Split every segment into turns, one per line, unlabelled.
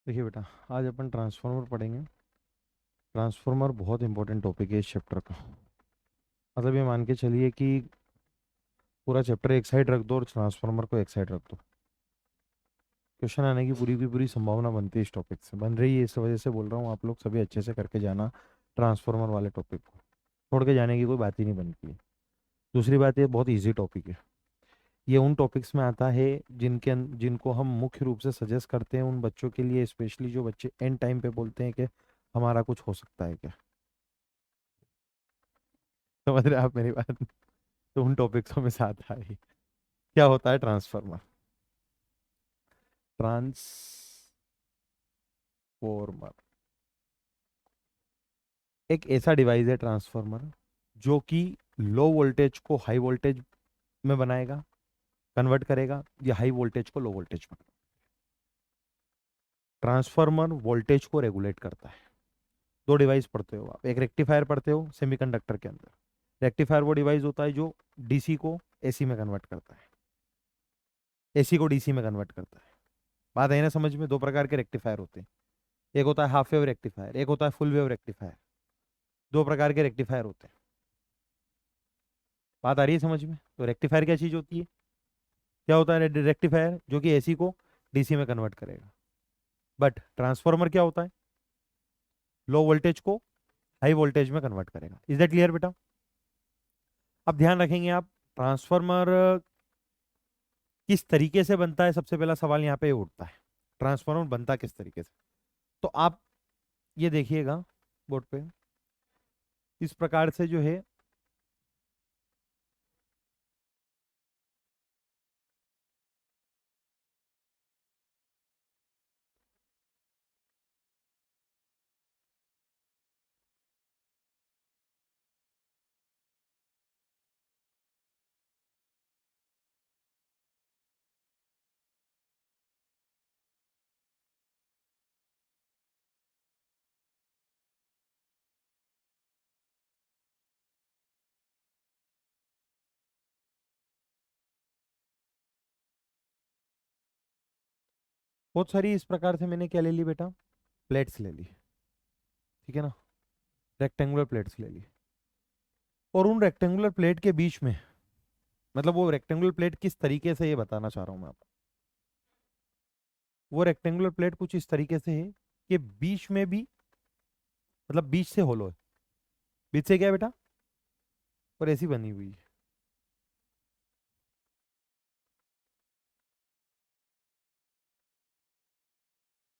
देखिए बेटा, आज अपन ट्रांसफार्मर पढ़ेंगे। ट्रांसफार्मर बहुत इंपॉर्टेंट टॉपिक है इस चैप्टर का। मतलब ये मान के चलिए कि पूरा चैप्टर एक साइड रख दो और ट्रांसफार्मर को एक साइड रख दो। क्वेश्चन आने की पूरी संभावना बनती है इस टॉपिक से, बन रही है। इस वजह से बोल रहा हूँ, आप लोग सभी अच्छे से करके जाना ट्रांसफार्मर वाले टॉपिक को। छोड़ के जाने की कोई बात ही नहीं बनती है। दूसरी बात, ये बहुत ईजी टॉपिक है। ये उन टॉपिक्स में आता है जिनको हम मुख्य रूप से सजेस्ट करते हैं उन बच्चों के लिए, स्पेशली जो बच्चे एंड टाइम पे बोलते हैं कि हमारा कुछ हो सकता है क्या। समझ रहे हैं आप मेरी बात? तो उन टॉपिक्सों में से आता है। क्या होता है ट्रांसफार्मर? ट्रांसफॉर्मर एक ऐसा डिवाइस है, ट्रांसफार्मर, जो कि लो वोल्टेज को हाई वोल्टेज में बनाएगा, कन्वर्ट करेगा, या हाई वोल्टेज को लो वोल्टेज में। ट्रांसफार्मर वोल्टेज को रेगुलेट करता है। दो डिवाइस पढ़ते हो आप, एक रेक्टिफायर पढ़ते हो सेमीकंडक्टर के अंदर। रेक्टिफायर वो डिवाइस होता है जो डीसी को एसी में कन्वर्ट करता है, एसी को डीसी में कन्वर्ट करता है। बात है ना समझ में? दो प्रकार के रेक्टिफायर होते हैं। एक होता है हाफ वेव रेक्टिफायर, एक होता है फुल वेव रेक्टिफायर। दो प्रकार के रेक्टिफायर होते हैं। बात आ रही है समझ में? तो रेक्टिफायर क्या चीज होती है? क्या होता है रेक्टिफायर? जो कि एसी को डीसी में कन्वर्ट करेगा। बट ट्रांसफार्मर क्या होता है? लो वोल्टेज को हाई वोल्टेज में कन्वर्ट करेगा। इज दैट क्लियर बेटा? अब ध्यान रखेंगे आप, ट्रांसफार्मर किस तरीके से बनता है, सबसे पहला सवाल यहाँ पे उठता है। ट्रांसफार्मर बनता किस तरीके से? तो आप ये देखिएगा बोर्ड पे, इस प्रकार से जो है बहुत सारी इस प्रकार से मैंने क्या ले ली बेटा, प्लेट्स ले ली। ठीक है ना? रेक्टेंगुलर प्लेट्स ले ली। और उन रेक्टेंगुलर प्लेट के बीच में, मतलब वो रेक्टेंगुलर प्लेट किस तरीके से, ये बताना चाह रहा हूं मैं आपको। वो रेक्टेंगुलर प्लेट कुछ इस तरीके से है कि बीच में भी, मतलब बीच से होलो है। बीच से क्या है बेटा? और ऐसी बनी हुई है,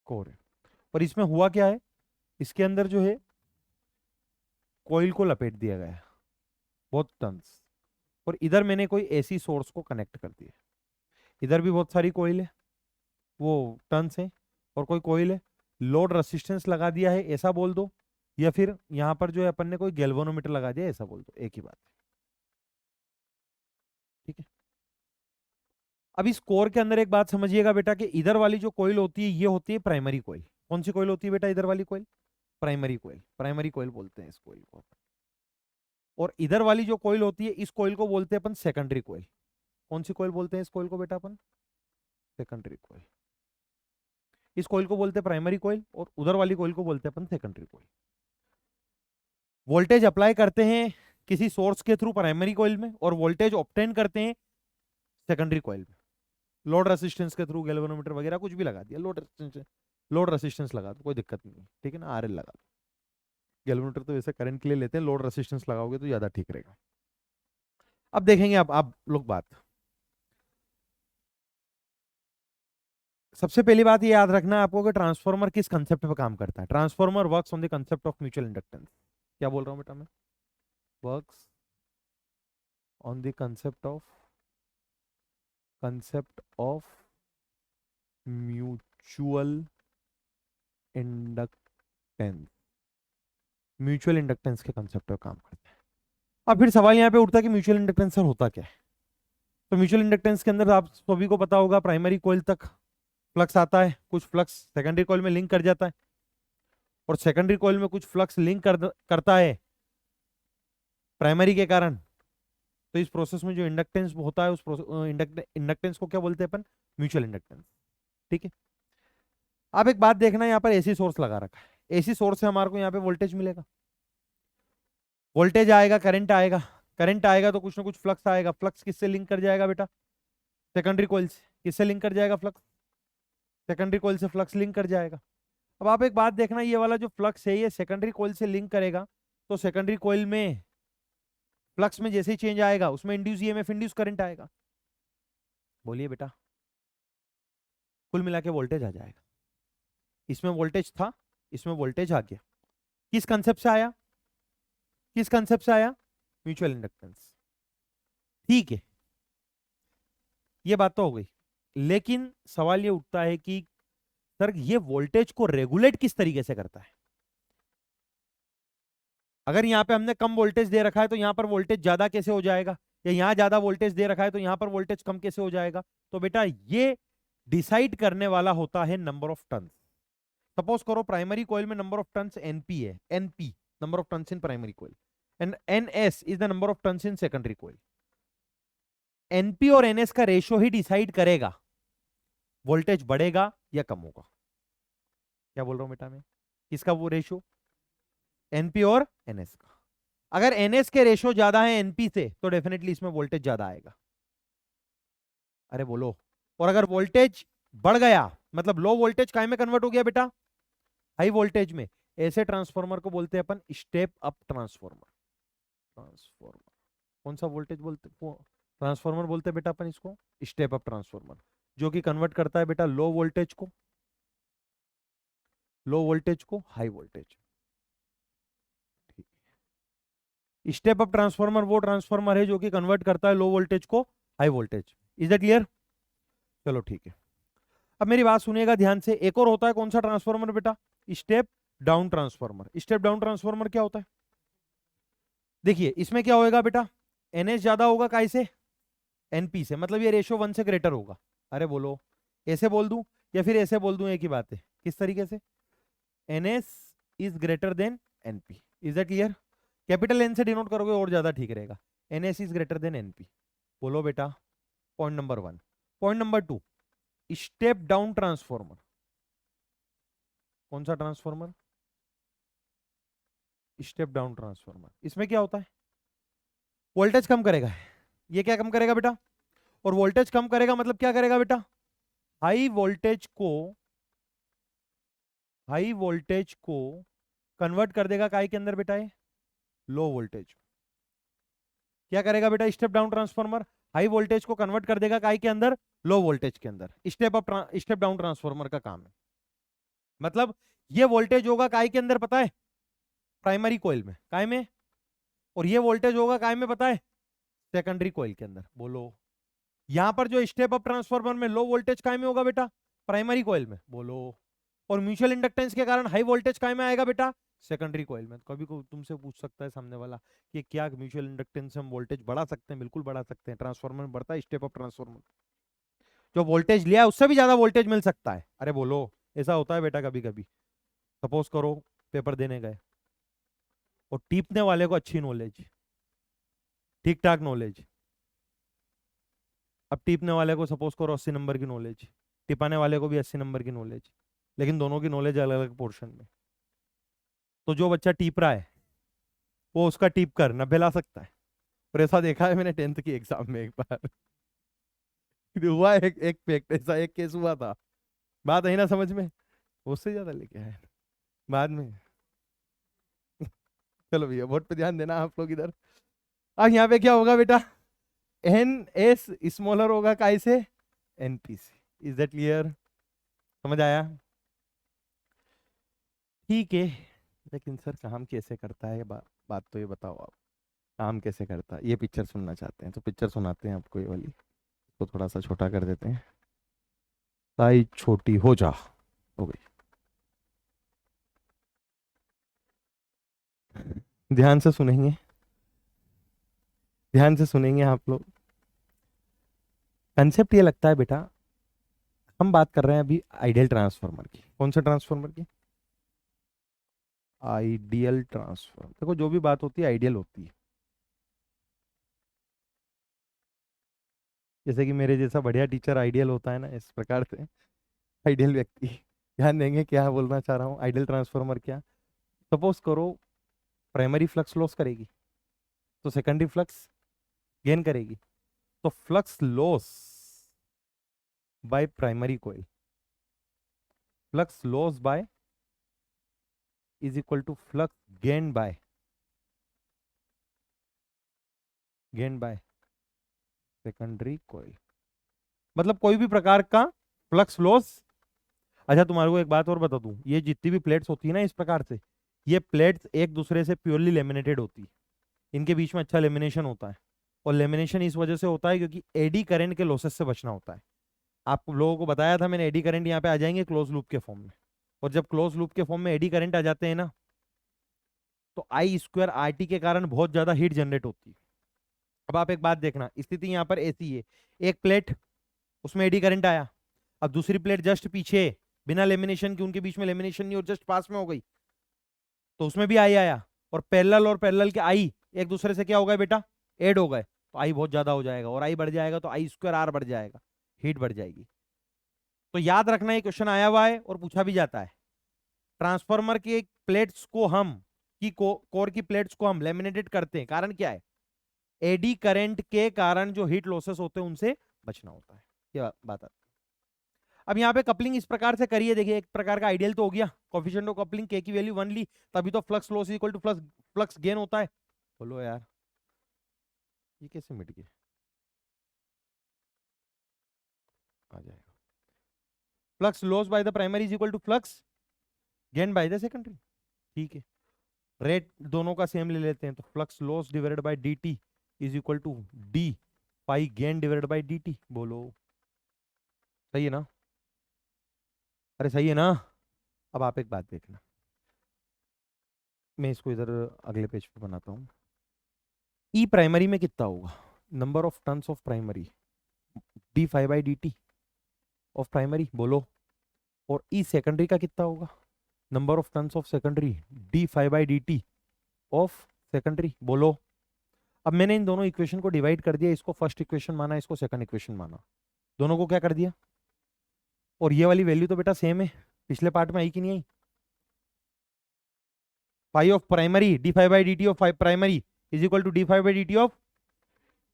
कोर है। और इसमें हुआ क्या है, इसके अंदर जो है कॉइल को लपेट दिया गया है, बहुत टन्स। और इधर मैंने कोई एसी सोर्स को कनेक्ट कर दिया। इधर भी बहुत सारी कॉइल है, वो टन्स है। और कोई कॉइल है, लोड रेसिस्टेंस लगा दिया है, ऐसा बोल दो। या फिर यहां पर जो है अपन ने कोई गैल्वेनोमीटर लगा दिया, ऐसा बोल दो, एक ही बात है। ठीक है? अब इस कोर के अंदर एक बात समझिएगा बेटा, कि इधर वाली जो कोइल होती है, ये होती है प्राइमरी कोइल। कौन सी कोइल होती है बेटा? इधर वाली coil primary coil. Primary coil बोलते हैं इस कोइल को। और इधर वाली जो कोइल होती है, इस कोइल को बोलते हैं अपन सेकेंडरी कोइल। कौन सी कोइल बोलते हैं इस कोइल को बेटा अपन? Secondary coil. इस कोइल को बोलते हैं प्राइमरी कोइल, और उधर वाली कोइल को बोलते हैं अपन सेकेंडरी कोइल। वोल्टेज अप्लाई करते हैं किसी सोर्स के थ्रू प्राइमरी कोइल में, और वोल्टेज ऑब्टेन करते हैं सेकेंडरी कोइल में। लोड रेसिस्टेंस के थ्रू गैल्वेनोमीटर वगैरह कुछ भी लगा दिया, लोड रेसिस्टेंस लगा दो, कोई दिक्कत नहीं है। ठीक है ना? आरएल लगा दो। गैल्वेनोमीटर तो वैसे करंट के लिए लेते हैं, लोड रेसिस्टेंस लगाओगे तो ज्यादा ठीक रहेगा। अब देखेंगे आप लोग बात। सबसे पहली बात ये याद रखना है आपको कि ट्रांसफार्मर किस कंसेप्ट पे काम करता है। Transformer works on the concept of mutual inductance. क्या बोल रहा हूं बेटा मैं? Works on the concept of mutual inductance. Mutual inductance के कंसेप्ट पे काम करता है। अब फिर सवाल यहाँ पे उठता है कि म्यूचुअल इंडक्टेंस सर होता क्या है? तो म्यूचुअल इंडक्टेंस के अंदर आप सभी को पता होगा, प्राइमरी कॉइल तक फ्लक्स आता है, कुछ फ्लक्स सेकेंडरी कॉइल में लिंक कर जाता है, और सेकेंडरी कॉइल में कुछ फ्लक्स लिंक करता है प्राइमरी के कारण। तो इस प्रोसेस में जो इंडक्टेंस होता है, उस इंडक्टेंस को क्या बोलते हैं अपन? Mutual inductance. ठीक है? आप एक बात देखना, यहाँ पर एसी सोर्स लगा रखा है, एसी सोर्स से हमारे को यहाँ पे वोल्टेज मिलेगा, वोल्टेज आएगा, करंट आएगा, करंट आएगा तो कुछ ना कुछ फ्लक्स आएगा, फ्लक्स किससे लिंक कर जाएगा बेटा? सेकेंडरी कॉइल से। किससे लिंक कर जाएगा फ्लक्स? सेकेंडरी कॉइल से फ्लक्स लिंक कर जाएगा। अब आप एक बात देखना, ये वाला जो फ्लक्स है ये सेकेंडरी कॉइल से लिंक करेगा, तो सेकेंडरी कॉइल में फ्लक्स में जैसे ही चेंज आएगा उसमें इंड्यूस ईएमएफ, इंड्यूस करंट आएगा। बोलिए बेटा, कुल मिला के वोल्टेज आ जाएगा। इसमें वोल्टेज था, इसमें वोल्टेज आ गया। किस कंसेप्ट से आया? किस कंसेप्ट से आया? Mutual inductance. ठीक है, ये बात तो हो गई, लेकिन सवाल ये उठता है कि सर ये वोल्टेज को रेगुलेट किस तरीके से करता है? अगर यहां पे हमने कम वोल्टेज दे रखा है तो यहां पर वोल्टेज ज्यादा कैसे हो जाएगा, या यहां ज्यादा वोल्टेज दे रखा है तो यहां पर वोल्टेज कम कैसे हो जाएगा? तो बेटा ये डिसाइड करने वाला होता है नंबर ऑफ टर्न्स। सपोज करो प्राइमरी कॉइल में नंबर ऑफ टर्न्स एनपी है, NP number of turns in primary coil, and NS is the number of turns in secondary coil. NP और एनएस का रेशियो ही decide करेगा voltage बढ़ेगा या कम होगा। क्या बोल रहा हूं बेटा मैं? किसका वो रेशियो? एनपी और एनएस का। अगर एनएस के रेशियो ज्यादा है एनपी से तो डेफिनेटली इसमें वोल्टेज ज्यादा आएगा। अरे बोलो। और अगर वोल्टेज बढ़ गया मतलब लो वोल्टेज काय में कन्वर्ट हो गया बेटा? हाई वोल्टेज में। ऐसे ट्रांसफॉर्मर को बोलते हैं अपन स्टेप अप ट्रांसफॉर्मर। ट्रांसफॉर्मर कौन सा वोल्टेज बोलते, ट्रांसफॉर्मर बोलते हैं बेटा अपन इसको स्टेप अप ट्रांसफॉर्मर, जो कि कन्वर्ट करता है बेटा लो वोल्टेज को high voltage. Step up transformer वो ट्रांसफॉर्मर है जो कि कन्वर्ट करता है लो वोल्टेज को high voltage. Is that clear? चलो ठीक है, अब मेरी बात सुनिएगा ध्यान से। एक और होता है कौन सा ट्रांसफॉर्मर बेटा? Step down transformer. Step down transformer क्या होता है? देखिए इसमें क्या होएगा बेटा, एनएस ज्यादा होगा काय से? एनपी से, मतलब ये रेशियो 1 से ग्रेटर होगा। अरे बोलो, ऐसे बोल दूं या फिर ऐसे बोल दूं? एक ही बात है, किस तरीके से? NS is greater than NP. Is that clear? Capital N से डिनोट करोगे और ज्यादा ठीक रहेगा। NS is greater than NP. बोलो बेटा, point number 1। Point number 2, step down transformer. कौन सा ट्रांसफॉर्मर? Step down transformer. इसमें क्या होता है? वोल्टेज कम करेगा। ये क्या कम करेगा बेटा? और वोल्टेज कम करेगा मतलब क्या करेगा बेटा? हाई वोल्टेज को, हाई वोल्टेज को कन्वर्ट कर देगा काय के अंदर बेटा? ये लो वोल्टेज। क्या करेगा बेटा step down transformer? High voltage को कन्वर्ट कर देगा काय के अंदर? लो वोल्टेज के अंदर। स्टेप डाउन ट्रांसफॉर्मर का काम है। मतलब ये वोल्टेज होगा काय के अंदर पता है? प्राइमरी कॉइल में। काय में? और ये वोल्टेज होगा काय में पता है? सेकेंडरी कॉइल के अंदर। बोलो, यहां पर जो स्टेप अप ट्रांसफॉर्मर में लो वोल्टेज काय में होगा बेटा? प्राइमरी कॉइल में। बोलो, और म्यूचुअल इंडक्टेंस के कारण हाई वोल्टेज काय में आएगा बेटा? सेकेंडरी कॉइल में। कभी को तुमसे पूछ सकता है सामने वाला कि क्या म्यूचुअल इंडक्टेंस से हम वोल्टेज बढ़ा सकते हैं? बिल्कुल बढ़ा सकते हैं। ट्रांसफॉर्मर में बढ़ता है स्टेप अप ट्रांसफॉर्मर, जो वोल्टेज लिया है उससे भी ज्यादा वोल्टेज मिल सकता है। अरे बोलो, ऐसा होता है बेटा कभी कभी। सपोज करो पेपर देने गए और टीपने वाले को अच्छी नॉलेज, ठीक ठाक नॉलेज। अब टीपने वाले को सपोज करो 80 नंबर की नॉलेज, टिपाने वाले को भी 80 नंबर की नॉलेज, लेकिन दोनों की नॉलेज अलग अलग पोर्शन में। तो जो बच्चा टीप रहा है वो उसका टीप कर 90 ला सकता है। और ऐसा देखा है मैंने 10th की एग्जाम में एक बार हुआ है, एक फैक्ट ऐसा एक केस हुआ था। बात है ना समझ में? उससे ज्यादा लेके आए बाद में। चलो भैया वोट पे ध्यान देना आप लोग इधर। अब यहाँ पे क्या होगा बेटा? एन एस स्मॉलर होगा काय से? एनपी से। Is that clear? समझ आया? ठीक है, लेकिन सर काम कैसे करता है? बात तो ये बताओ आप, काम कैसे करता है? ये पिक्चर सुनना चाहते हैं तो पिक्चर सुनाते हैं आपको, ये वाली। इसको थोड़ा सा छोटा कर देते हैं, साइज छोटी हो जा। हो गई। ध्यान से सुनेंगे, ध्यान से सुनेंगे आप लोग। कंसेप्ट ये लगता है बेटा, हम बात कर रहे हैं अभी आइडियल ट्रांसफार्मर की। कौन सा ट्रांसफार्मर की? Ideal transformer. देखो जो भी बात होती है आइडियल होती है। जैसे कि मेरे जैसा बढ़िया टीचर आइडियल होता है ना, इस प्रकार से आइडियल व्यक्ति ध्यान देंगे क्या बोलना चाह रहा हूँ। आइडियल ट्रांसफार्मर क्या, सपोज करो प्राइमरी फ्लक्स लॉस करेगी तो सेकेंडरी फ्लक्स गेन करेगी, तो flux loss by primary coil, flux loss by is equal to flux gain by secondary coil. मतलब कोई भी प्रकार का फ्लक्स लॉस। अच्छा तुम्हारे को एक बात और बता दूं, ये जितनी भी प्लेट्स होती है ना इस प्रकार से, ये प्लेट्स एक दूसरे से प्योरली लेमिनेटेड होती है, इनके बीच में अच्छा लेमिनेशन होता है। और लेमिनेशन इस वजह से होता है क्योंकि एडी करंट के लॉसेस से बचना होता है। आप लोगों को बताया था मैंने, एडी करंट यहाँ पे आ जाएंगे क्लोज लूप के फॉर्म में। और जब क्लोज लूप के फॉर्म में एडी करंट आ जाते हैं ना, तो आई स्क्वायर आर टी के कारण बहुत ज्यादा हीट जनरेट होती है। अब आप एक बात देखना, स्थिति यहाँ पर ऐसी है, एक प्लेट उसमें एडी करंट आया, अब दूसरी प्लेट जस्ट पीछे, बिना लेमिनेशन के, उनके बीच में लेमिनेशन नहीं और जस्ट पास में हो गई, तो उसमें भी आई आया। और पैरेलल के आई एक दूसरे से क्या हो गए बेटा, ऐड हो गए, तो आई बहुत ज्यादा हो जाएगा, और आई बढ़ जाएगा तो आई स्क्वायर आर बढ़ जाएगा, हीट बढ़ जाएगी। तो याद रखना ये क्वेश्चन आया हुआ है और पूछा भी जाता है। ट्रांसफार्मर की प्लेट्स को हम कोर की प्लेट्स को हम लेमिनेटेड करते हैं, कारण क्या है, एडी करंट के कारण जो हीट लॉसेस होते हैं उनसे बचना होता है, ये बात आती है। अब यहाँ पे कपलिंग इस प्रकार से करिए, देखिए एक प्रकार का आइडियल तो हो गया, कोफिशिएंट ऑफ कपलिंग के की वैल्यू 1 ली, तभी तो flux loss equal to flux gain होता है। बोलो यार ये कैसे मिट गया, आ जाएगा। Flux loss by the primary is equal to flux gain by the secondary, ठीक है। रेट दोनों का सेम ले लेते हैं, तो flux loss divided by D T is equal to D pi gain divided by D T. बोलो सही है ना, अरे सही है ना। अब आप एक बात देखना, मैं इसको इधर अगले पेज पे बनाता हूँ। ई प्राइमरी में कितना होगा, number of turns of primary, D five by D T of primary, बोलो। और ई सेकेंडरी का कितना होगा, number of turns of secondary, D five by D T of secondary, बोलो। अब मैंने इन दोनों इक्वेशन को डिवाइड कर दिया, इसको फर्स्ट इक्वेशन माना, इसको सेकंड इक्वेशन माना, दोनों को क्या कर दिया। और ये वाली वैल्यू तो बेटा सेम है, पिछले पार्ट में आई कि नहीं आई, five of primary D five by D T of five primary is equal to D five by D T of,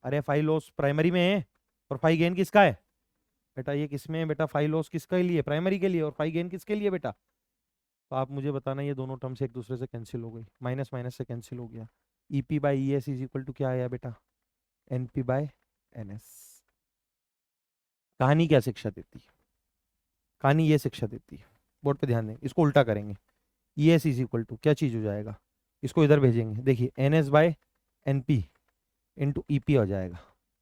अरे फाइव लॉस प्राइमरी में है और फाइव गेन किसका है बेटा, ये किसमें है बेटा, फाइव लॉस किसके लिए, प्राइमरी के लिए, और फाइव गेन किसके लिए बेटा। तो आप मुझे बताना ये दोनों टर्म्स एक दूसरे से कैंसिल हो गई, माइनस माइनस से कैंसिल हो गया, E P by E S is equal to क्या आया बेटा, N P by N S. कहानी क्या शिक्षा देती है, कहानी ये शिक्षा देती है, बोर्ड पे ध्यान दें, इसको उल्टा करेंगे, E S is equal to क्या चीज हो जाएगा, इसको इधर भेजेंगे, देखिए N S by N P into E P हो जाएगा।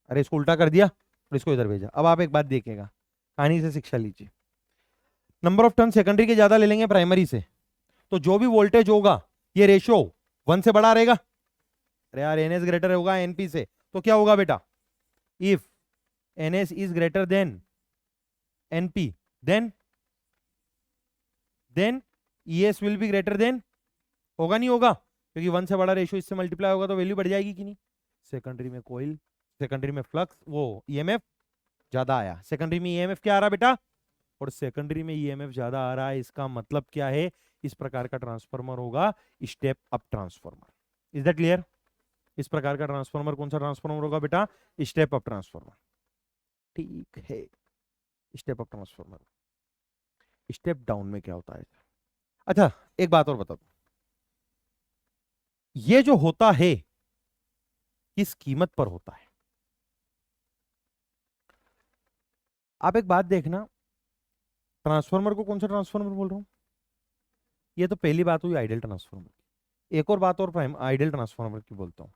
अरे इसको उल्टा कर दिया और इसको इधर भेजा। अब आप एक बात देखिएगा, कहानी से शिक्षा लीजिए, नंबर ऑफ टर्न सेकेंडरी के ज्यादा ले लेंगे प्राइमरी से, तो जो भी वोल्टेज होगा ये रेशियो 1 से बड़ा रहेगा। अरे यार एन एस ग्रेटर होगा एनपी से, तो क्या होगा बेटा, if N S is greater than NP then E S will be greater than, होगा नहीं होगा, क्योंकि 1 से बड़ा रेशियो इससे मल्टीप्लाई होगा तो वैल्यू बढ़ जाएगी कि नहीं। सेकेंडरी में कोयल, सेकेंडरी में फ्लक्स वो ईएमएफ ज्यादा आया, सेकेंडरी में ईएमएफ क्या आ रहा बेटा, और सेकेंडरी में ईएमएफ ज्यादा आ रहा है, इसका मतलब क्या है, इस प्रकार का ट्रांसफार्मर होगा step up transformer. Is that clear, इस प्रकार का ट्रांसफार्मर कौन सा ट्रांसफार्मर होगा बेटा, स्टेप अप ट्रांसफार्मर, ठीक है। Step up transformer, step down में क्या होता है। अच्छा एक बात और बता दो, ये जो होता है किस कीमत पर होता है। आप एक बात देखना, ट्रांसफार्मर को कौन सा ट्रांसफार्मर बोल रहा हूं, ये तो पहली बात हुई आइडियल ट्रांसफार्मर की। एक और बात और प्राइम आइडियल ट्रांसफार्मर की बोलता हूं,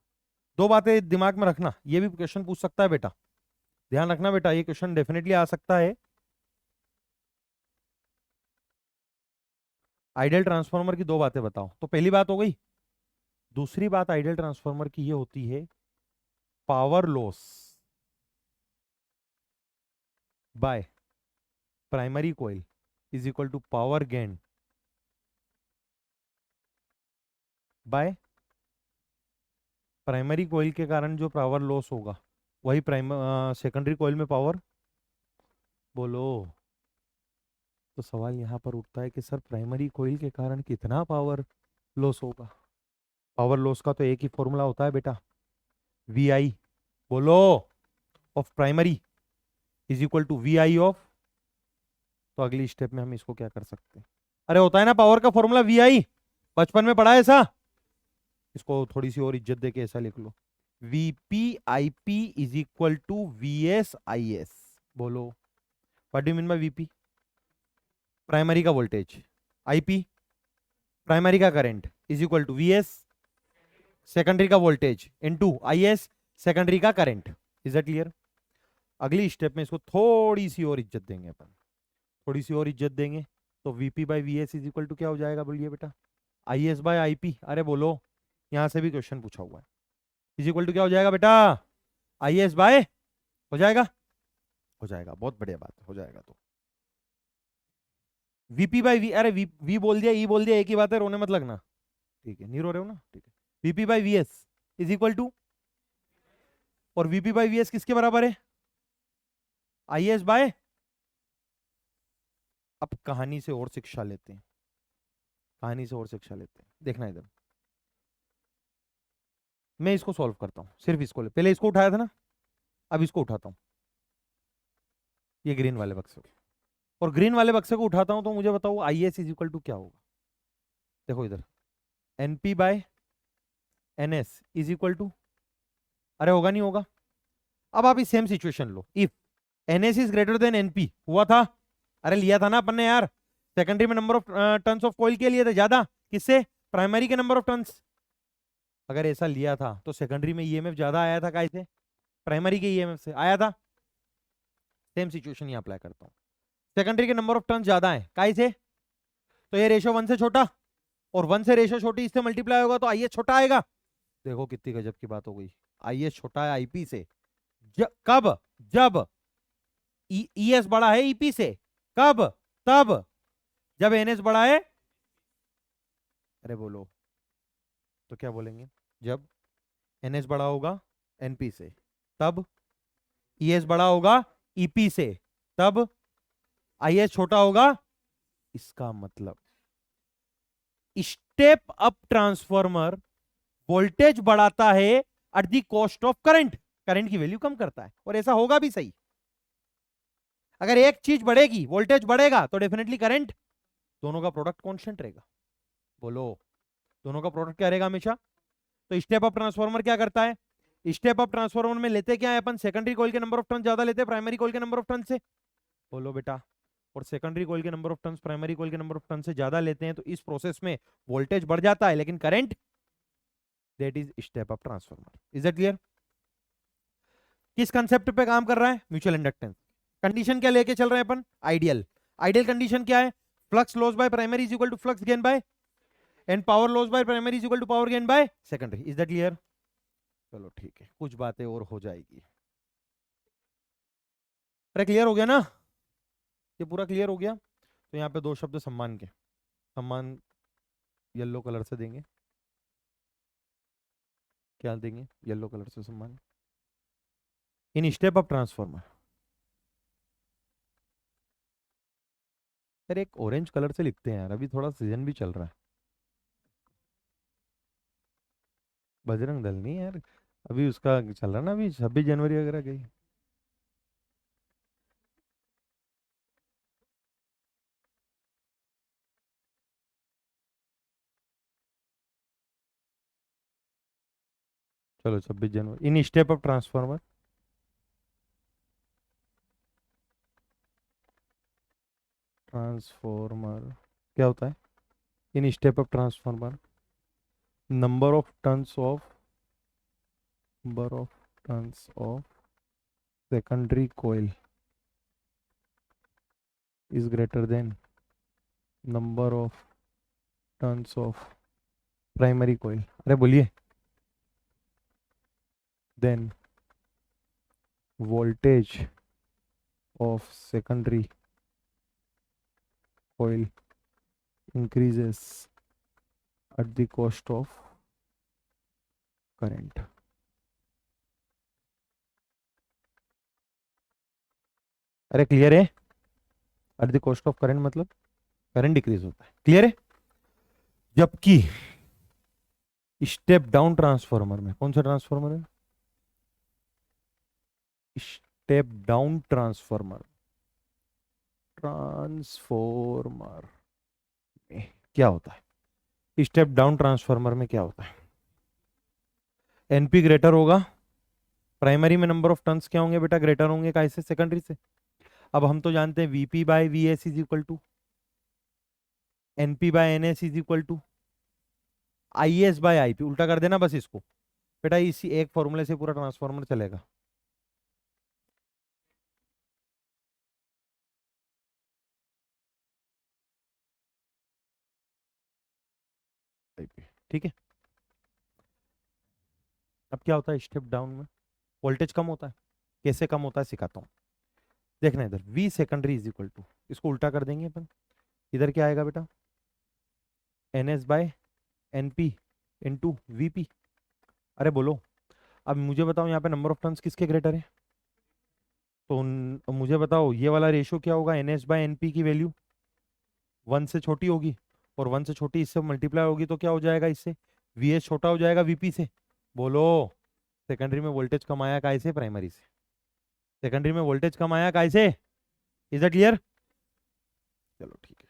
दो बातें दिमाग में रखना, ये भी क्वेश्चन पूछ सकता है बेटा, ध्यान रखना बेटा, ये क्वेश्चन डेफिनेटली आ सकता है। आइडियल ट्रांसफार्मर की दो बातें बताओ, तो पहली बात हो गई। दूसरी बात आइडियल ट्रांसफार्मर की ये होती है, power loss by primary coil is equal to power gain by primary coil के कारण जो पावर लॉस होगा वही सेकेंडरी कॉइल में पावर, बोलो तो सवाल यहाँ पर उठता है कि सर प्राइमरी कोइल के कारण कितना पावर लॉस होगा। पावर लॉस का तो एक ही फॉर्मूला होता है बेटा, वी आई, बोलो, of primary is equal to V I of. तो अगली स्टेप में हम इसको क्या कर सकते हैं, अरे होता है ना पावर का फॉर्मूला वी आई, बचपन में पढ़ा है ऐसा। इसको थोड़ी सी और इज्जत देके ऐसा लिख लो, VP I P is equal to V S I S. बोलो what do mean by VP, primary का वोल्टेज, आईपी प्राइमरी का current is equal to V S secondary का voltage into I S secondary का current. Is that clear. अगली step में इसको थोड़ी सी और इज्जत देंगे अपन, थोड़ी सी और इज्जत देंगे तो VP by V S is equal to क्या हो जाएगा, बोलिए बेटा, I S by I P. अरे बोलो, यहां से भी क्वेश्चन पूछा हुआ है, इज इक्वल टू क्या हो जाएगा बेटा, आई एस बाय, हो जाएगा, हो जाएगा, बहुत बढ़िया बात हो जाएगा। तो वीपी बाई वी, अरे वी बोल दिया, ई बोल दिया, एक ही बात है, रोने मत लगना, ठीक है, नहीं रो रहे हो ना, ठीक है। VP by V S is equal to, और वीपी बाई वी एस किसके बराबर है, आई एस बाय। अब कहानी से और शिक्षा लेते हैं, कहानी से और शिक्षा लेते हैं, देखना इधर, मैं इसको सॉल्व करता हूं, सिर्फ इसको पहले इसको उठाया था ना, अब इसको उठाता हूं, ये ग्रीन वाले बक्से को, और ग्रीन वाले बक्से को उठाता हूं, तो मुझे बताओ I S is equal to क्या होगा। देखो इधर, NP by N S is equal to, अरे होगा नहीं होगा। अब आप इस सेम सिचुएशन लो, if N S is greater than NP, हुआ था, अरे लिया था ना अपन ने यार, सेकेंडरी में number of turns of coil के लिए थे ज्यादा, किससे, प्राइमरी के नंबर ऑफ टर्न्स। अगर ऐसा लिया था तो सेकेंडरी में ईएमएफ ज्यादा आया था, काय से, प्राइमरी के ईएमएफ से आया था। सेम सिचुएशन यहां अप्लाई करता हूं, सेकेंडरी के नंबर ऑफ टर्न्स ज्यादा है, काय से, तो ये रेशो 1 से छोटा, और 1 से रेशो छोटी, इससे मल्टीप्लाई होगा तो आईएस छोटा आएगा। देखो कितनी गजब की बात हो गई, आईएस छोटा है आईपी से, कब, जब ईएस बड़ा है ईपी से, कब, तब जब एनएस बड़ा है, अरे बोलो, तो क्या बोलेंगे, जब एनएस बड़ा होगा एनपी से, तब ईएस बड़ा होगा ईपी से, तब आईएस छोटा होगा। इसका मतलब स्टेप अप ट्रांसफॉर्मर वोल्टेज बढ़ाता है at the cost of current, current की वैल्यू कम करता है, और ऐसा होगा भी सही। अगर एक चीज बढ़ेगी, वोल्टेज बढ़ेगा, तो डेफिनेटली करंट, दोनों का प्रोडक्ट कांस्टेंट रहेगा। बोलो, दोनों का प्रोडक्ट क्या रहेगा हमेशा। तो स्टेप अप ट्रांसफॉर्मर क्या करता है, स्टेप अप ट्रांसफॉर्मर में लेते क्या है अपन, सेकेंडरी कॉइल के नंबर ऑफ टर्न ज्यादा लेते हैं प्राइमरी कॉइल के नंबर ऑफ टर्न से। बोलो बेटा, और सेकेंडरी कॉइल के number of turns primary coil के नंबर ऑफ टर्न से ज्यादा लेते हैं, तो इस प्रोसेस में वोल्टेज बढ़ जाता है लेकिन current, that is step up transformer. Is that clear. किस कंसेप्ट पे काम कर रहा है, म्यूचुअल इंडक्टेंस। कंडीशन क्या लेके चल रहे हैं अपन, आइडियल। आइडियल कंडीशन क्या है, flux loss by primary is equal to flux gain by, and power loss by primary is equal to power gain by secondary. Is that clear. चलो ठीक है, कुछ बातें और हो जाएगी। अरे क्लियर हो गया ना, ये पूरा क्लियर हो गया। तो यहाँ पे दो शब्द सम्मान के, सम्मान येलो कलर से देंगे, क्या देंगे, येलो कलर से सम्मान। इन स्टेप अप ट्रांसफॉर्मर, यार एक ऑरेंज कलर से लिखते हैं यार, अभी थोड़ा सीजन भी चल रहा है। बजरंग दल नहीं यार, अभी उसका चल रहा ना, अभी 26 जनवरी वगैरह गई। चलो 26 जनवरी, in step up transformer, transformer क्या होता है, in step up transformer number of turns of, number of turns of secondary coil is greater than number of turns of primary coil, अरे बोलिए, then voltage of secondary coil increases at the cost of current। अरे clear है, at the cost of current मतलब current decrease होता है, clear है। जबकि step down transformer में, कौन सा ट्रांसफॉर्मर है, स्टेप डाउन ट्रांसफॉर्मर, ट्रांसफॉर्मर में क्या होता है, स्टेप डाउन ट्रांसफॉर्मर में क्या होता है, एनपी ग्रेटर होगा, प्राइमरी में नंबर ऑफ टर्न्स क्या होंगे बेटा, ग्रेटर होंगे का से, सेकेंडरी से। अब हम तो जानते हैं VP by V S is equal to NP by N S is equal to I S by I P, उल्टा कर देना बस इसको बेटा, इसी एक फॉर्मूले से पूरा ट्रांसफॉर्मर चलेगा। ठीक है। अब क्या होता है स्टेप डाउन में, वोल्टेज कम होता है, कैसे कम होता है सिखाता हूँ, देखना इधर V secondary is equal to, इसको उल्टा कर देंगे अपन, इधर क्या आएगा बेटा, N S by N P into V P. अरे बोलो, अब मुझे बताओ यहाँ पे नंबर ऑफ टर्न्स किसके ग्रेटर है, तो मुझे बताओ ये वाला रेशियो क्या होगा, एन एस बाय एन पी की वैल्यू 1 से छोटी होगी, और 1 से छोटी इससे मल्टीप्लाई होगी तो क्या हो जाएगा, इससे वी एस छोटा हो जाएगा वीपी से। बोलो, सेकेंडरी में वोल्टेज कम आया काय से, प्राइमरी से, सेकेंडरी में वोल्टेज कम आया काय से, इज इट क्लियर, चलो ठीक है,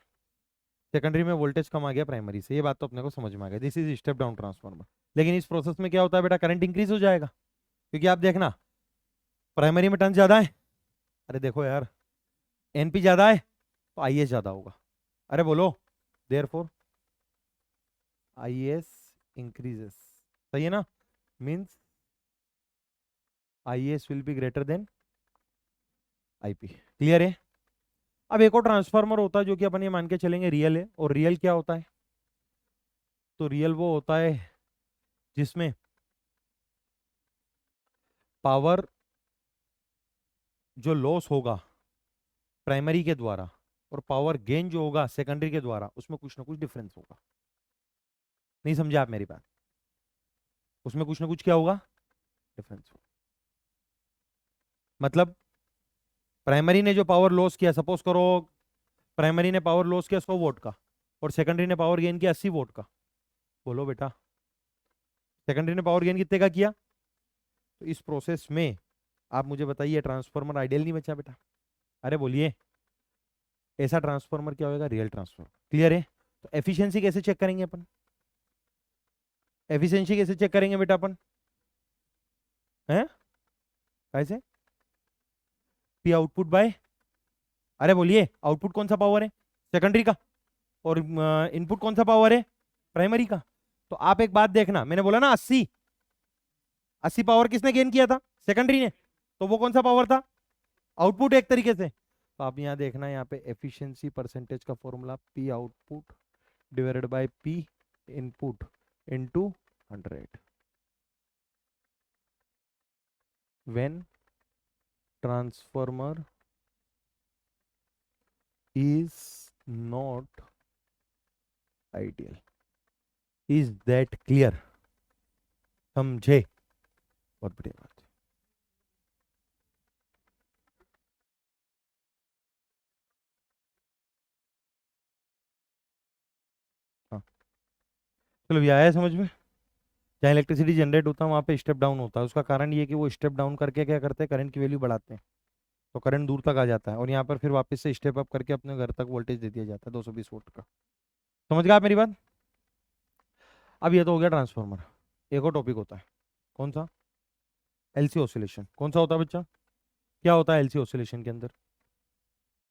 सेकेंडरी में वोल्टेज कम आ गया प्राइमरी से, ये बात तो अपने को समझ में आ गया, this is step down transformer. लेकिन इस प्रोसेस में क्या होता है बेटा, करंट इंक्रीज हो जाएगा, क्योंकि आप देखना प्राइमरी में टर्न ज्यादा है, अरे देखो यार एनपी ज्यादा है तो आई एस ज्यादा होगा, अरे बोलो, देयरफॉर आई एस इंक्रीजेस, सही है ना, means I S will be greater then IP, clear है। अब एक और ट्रांसफार्मर होता है जो कि अपन ये मान के चलेंगे रियल है, और रियल क्या होता है, तो रियल वो होता है जिसमें पावर जो लॉस होगा प्राइमरी के द्वारा और पावर गेन जो होगा सेकेंडरी के द्वारा, उसमें कुछ ना कुछ डिफरेंस होगा, नहीं समझे आप मेरी बात, उसमें कुछ ना कुछ क्या होगा, डिफरेंस होगा। मतलब प्राइमरी ने जो पावर लॉस किया, सपोज करो प्राइमरी ने पावर लॉस किया 100 वोट का, और सेकेंडरी ने पावर गेन किया 80 वोट का, बोलो बेटा सेकेंडरी ने पावर गेन कितने का किया, तो इस प्रोसेस में आप मुझे बताइए ट्रांसफॉर्मर आइडियल नहीं बचा बेटा, अरे बोलिए, ऐसा ट्रांसफॉर्मर क्या होगा, रियल ट्रांसफॉर्मर, क्लियर है। तो एफिशिएंसी कैसे चेक करेंगे अपन, एफिशिएंसी कैसे चेक करेंगे बेटा अपन, हैं कैसे, पी आउटपुट बाय, अरे बोलिए आउटपुट कौन सा पावर है, सेकेंडरी का, और इनपुट कौन सा पावर है, प्राइमरी का। तो आप एक बात देखना, मैंने बोला ना 80 पावर किसने गेन किया था, सेकेंडरी ने, तो वो कौन सा पावर था, आउटपुट एक तरीके से। तो आप यहाँ देखना, यहाँ पे एफिशिएंसी परसेंटेज का formula P output divided by P input into 100, when transformer is not ideal, is that clear, समझे, बहुत बढ़िया बात है। हाँ चलो ये आया समझ में, जहाँ इलेक्ट्रिसिटी जनरेट होता है वहाँ पे स्टेप डाउन होता है, उसका कारण ये है कि वो स्टेप डाउन करके क्या करते हैं, करंट की वैल्यू बढ़ाते हैं, तो करंट दूर तक आ जाता है, और यहाँ पर फिर वापस से स्टेप अप करके अपने घर तक वोल्टेज दे दिया जाता है 220 वोल्ट का, समझ गए आप मेरी बात। अब ये तो हो गया ट्रांसफॉर्मर, एक और टॉपिक होता है, कौन सा, एलसी ऑसिलेशन, कौन सा होता है बच्चा, क्या होता है एलसी ऑसिलेशन के अंदर,